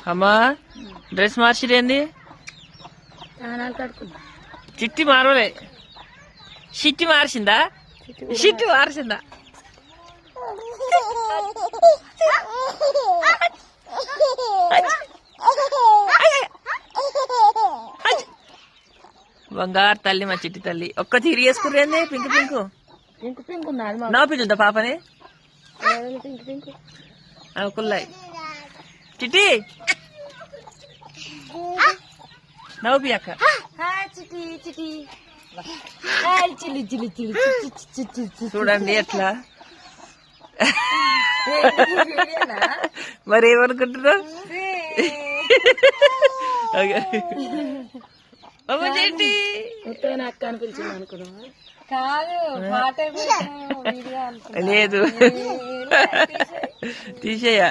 అమ్మా డ్రెస్ మార్చిరేంది? చిట్టి మారలే, చిట్టి మార్చిందా? చిట్టి మార్చిందా? బంగారు తల్లి మా చిట్టి తల్లి. ఒక్క తీరి వేసుకురేంది పింక్ పింక్ పింక్ పింక్ ఉన్నది నవ్వుపించుందా పాపని? పింక్ పింక్ కుల్లాయి చిట్టి నవ్వుపి అక్క. చిటి చిటి చిల్లి చిల్లి చిల్లి చూడండి ఎట్లా. మరి ఏమనుకుంటున్నావు? అక్క అనిపించింది అనుకున్నావా? కాదు లేదు తీసేయ.